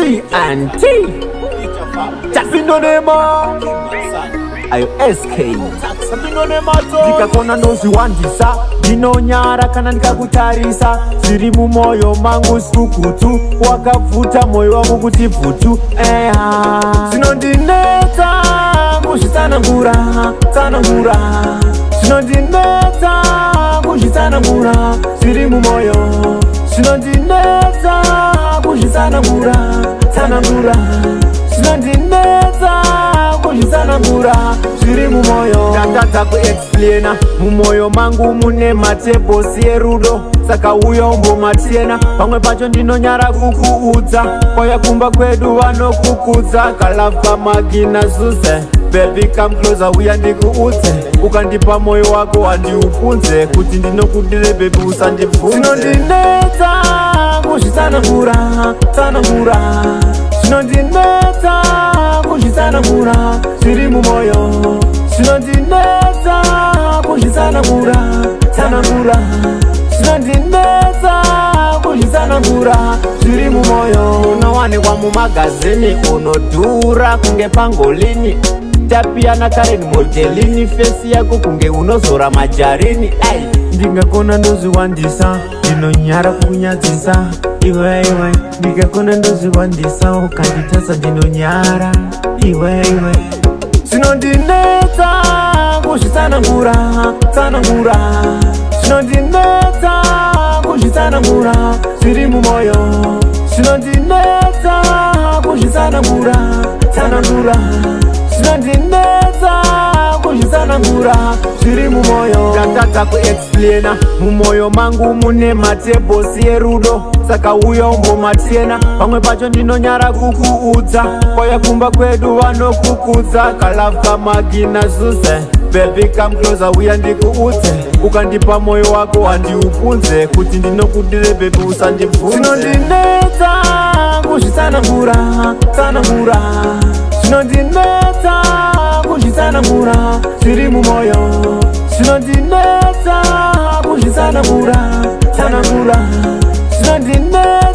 TNT Tapindonema ayo SK ndikakona ndozviwandisa ndinonyara kana ndikakutarisa zviri mumoyo mangu sikukutu wakabvuta moyo wangu kuti bvutu zvinondinetsa kuzvitsanangura tsanangura zvinondinetsa kuzvitsanangura zviri mumoyo zvinondinetsa kuzvitsanangura tsanangura zvinondinetsa kuzvitsanangura zviri mumoyo ndatadza kuexplaina mumoyo mangu mune matebosi erudo saka uyo umbomatiena pamwe pacho ndinonyara kukuudza kwaya kumba kwedu vanokukudza kalove kamagina zuze baby come closer uya ndikuudze ukandipa moyo wako wandiupunze kuti ndinokudire baby usandibvunze zvinondinetsa kuzvitsanangura tsanangura zvinondinetsa kuzvitsanangura zviri mumoyo zvinondinetsa kuzvitsanangura tsanangura zvinondinetsa kuzvitsanangura zviri mumoyo unowanikwa mumagazini unodhura kunge pangolini tapiyana karen modelini fesi yako kunge unozora majarini ndingakona ndozviwandisa ndinonyara kukunyadzisa iwe ndingakona ndozviwandisa ukanditasa ndinonyara iwe zvinondinetsa kuzvitsanangura tsanangura zvinondinetsa kuzvitsanangura zviri mumoyo zvinondinetsa kuzvitsanangura tsanangura zvinondinetsa kuzvitsanangura zviri mumoyo ndatadza kuexplaina mumoyo mangu mune matebosi erudo saka uyo umbomatiena pamwe pacho ndinonyara kukuudza kwaya kumba kwedu vanokukudza kalove kamagina zuze baby come closer uya ndikuudze ukandipa moyo wako wandiupunze kuti ndinokudire baby usandibvunze zvinondinetsa kuzvitsanangura tsanangura zvinondinetsa kuzvitsanangura zviri mumoyo zvinondinetsa kuzvitsanangura tsanangura zvinondinetsa